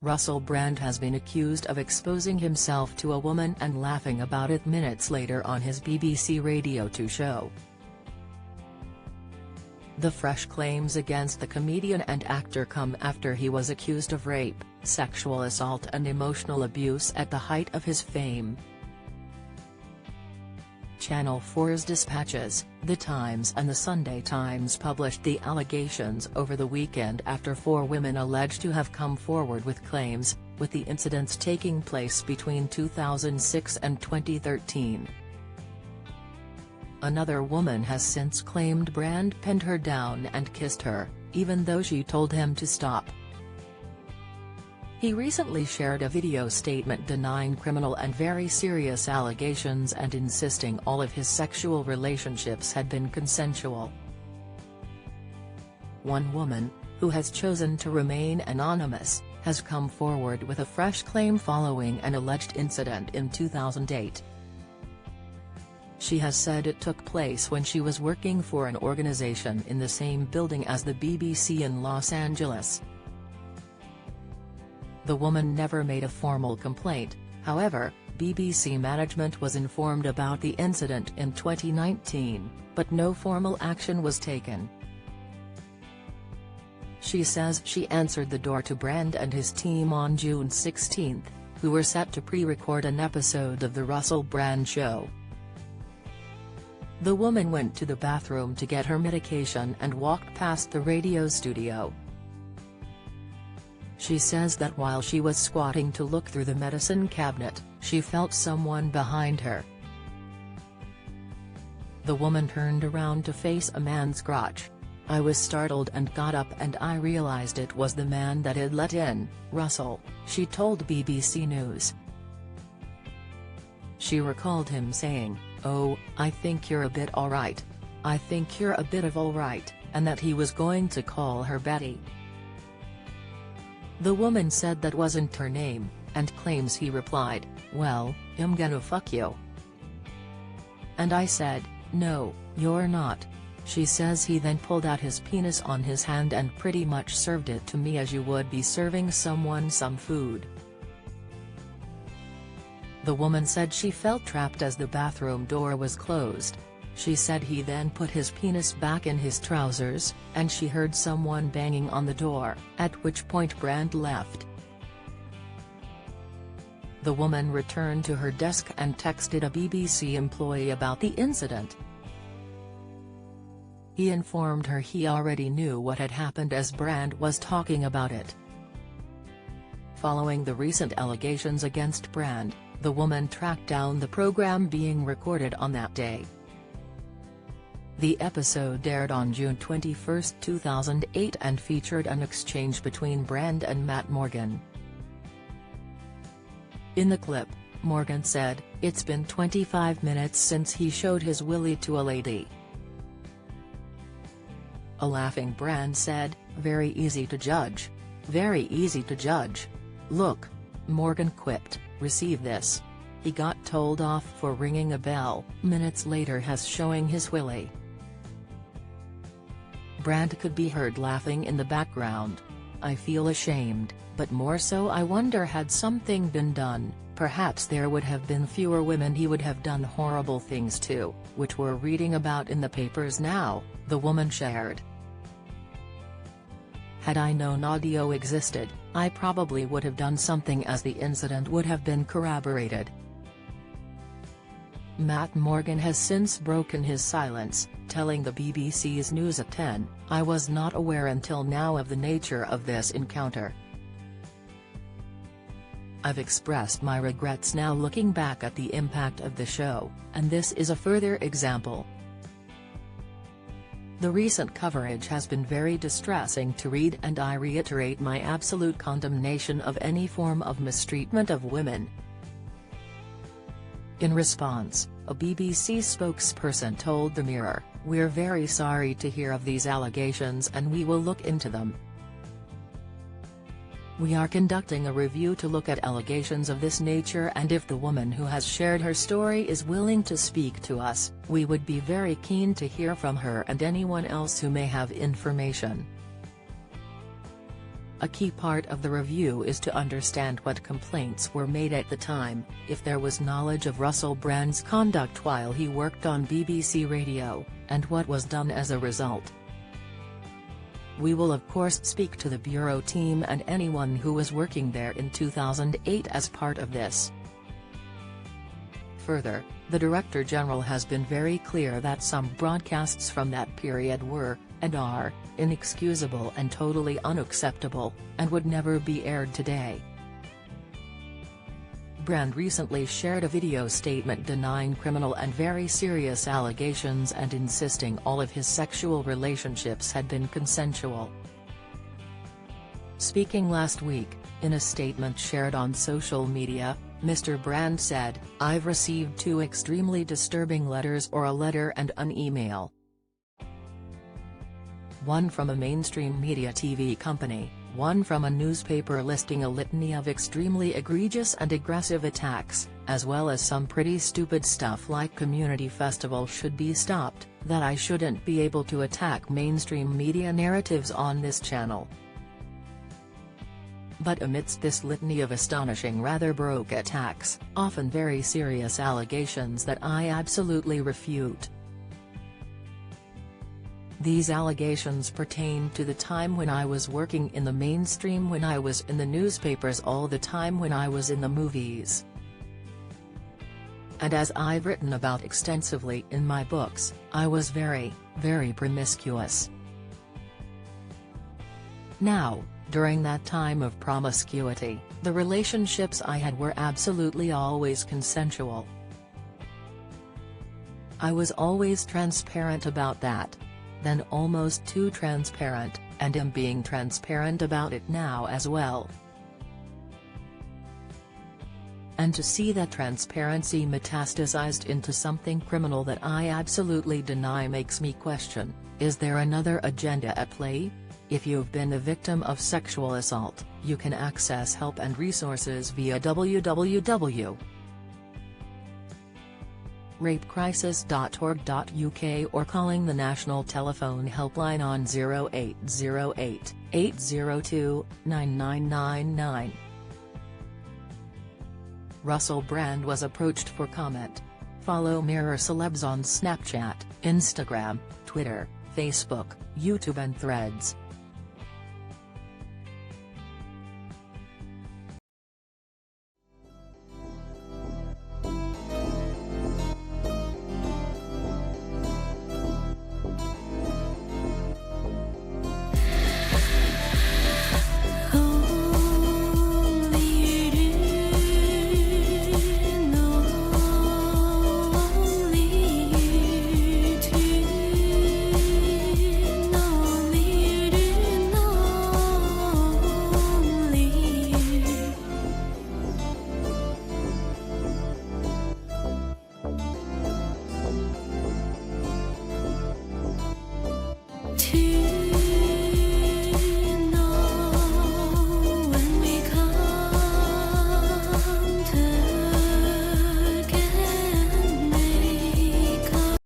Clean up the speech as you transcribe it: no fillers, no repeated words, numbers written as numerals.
Russell Brand has been accused of exposing himself to a woman and laughing about it minutes later on his BBC Radio 2 show. The fresh claims against the comedian and actor come after he was accused of rape, sexual assault and emotional abuse at the height of his fame. Channel 4's Dispatches, The Times and The Sunday Times published the allegations over the weekend after 4 women alleged to have come forward with claims, with the incidents taking place between 2006 and 2013. Another woman has since claimed Brand pinned her down and kissed her, even though she told him to stop. He recently shared a video statement denying criminal and very serious allegations and insisting all of his sexual relationships had been consensual. One woman, who has chosen to remain anonymous, has come forward with a fresh claim following an alleged incident in 2008. She has said it took place when she was working for an organization in the same building as the BBC in Los Angeles. The woman never made a formal complaint, however, BBC management was informed about the incident in 2019, but no formal action was taken. She says she answered the door to Brand and his team on June 16, who were set to pre-record an episode of The Russell Brand Show. The woman went to the bathroom to get her medication and walked past the radio studio. She says that while she was squatting to look through the medicine cabinet, she felt someone behind her. The woman turned around to face a man's crotch. "I was startled and got up and I realized it was the man that had let in Russell," she told BBC News. She recalled him saying, "Oh, I think you're a bit alright. I think you're a bit of alright," and that he was going to call her Betty. The woman said that wasn't her name, and claims he replied, "Well, I'm gonna fuck you." And I said, "No, you're not." She says he then pulled out his penis on his hand and pretty much served it to me as you would be serving someone some food. The woman said she felt trapped as the bathroom door was closed. She said he then put his penis back in his trousers, and she heard someone banging on the door, at which point Brand left. The woman returned to her desk and texted a BBC employee about the incident. He informed her he already knew what had happened as Brand was talking about it. Following the recent allegations against Brand, the woman tracked down the program being recorded on that day. The episode aired on June 21, 2008 and featured an exchange between Brand and Matt Morgan. In the clip, Morgan said, "It's been 25 minutes since he showed his willy to a lady." A laughing Brand said, "Very easy to judge. Very easy to judge. Look." Morgan quipped, "Receive this. He got told off for ringing a bell, minutes later has showing his willy." Brand could be heard laughing in the background. "I feel ashamed, but more so I wonder had something been done, perhaps there would have been fewer women he would have done horrible things to, which we're reading about in the papers now," the woman shared. "Had I known audio existed, I probably would have done something as the incident would have been corroborated." Matt Morgan has since broken his silence, telling the BBC's News at 10, "I was not aware until now of the nature of this encounter. I've expressed my regrets now looking back at the impact of the show, and this is a further example. The recent coverage has been very distressing to read and I reiterate my absolute condemnation of any form of mistreatment of women." In response, a BBC spokesperson told the Mirror, "We're very sorry to hear of these allegations and we will look into them. We are conducting a review to look at allegations of this nature and if the woman who has shared her story is willing to speak to us, we would be very keen to hear from her and anyone else who may have information." A key part of the review is to understand what complaints were made at the time, if there was knowledge of Russell Brand's conduct while he worked on BBC Radio, and what was done as a result. We will of course speak to the Bureau team and anyone who was working there in 2008 as part of this. Further, the Director General has been very clear that some broadcasts from that period were, and are, inexcusable and totally unacceptable, and would never be aired today. Brand recently shared a video statement denying criminal and very serious allegations and insisting all of his sexual relationships had been consensual. Speaking last week, in a statement shared on social media, Mr. Brand said, "I've received 2 extremely disturbing letters, or a letter and an email. One from a mainstream media TV company, one from a newspaper listing a litany of extremely egregious and aggressive attacks, as well as some pretty stupid stuff like community festivals should be stopped, that I shouldn't be able to attack mainstream media narratives on this channel. But amidst this litany of astonishing rather baroque attacks, often very serious allegations that I absolutely refute. These allegations pertain to the time when I was working in the mainstream, when I was in the newspapers all the time, when I was in the movies. And as I've written about extensively in my books, I was very, very promiscuous. Now, during that time of promiscuity, the relationships I had were absolutely always consensual. I was always transparent about that. Then almost too transparent, and am being transparent about it now as well. And to see that transparency metastasized into something criminal that I absolutely deny makes me question, is there another agenda at play? If you've been a victim of sexual assault, you can access help and resources via www.rapecrisis.org.uk or calling the National Telephone Helpline on 0808 802 9999. Russell Brand was approached for comment. Follow Mirror Celebs on Snapchat, Instagram, Twitter, Facebook, YouTube and Threads.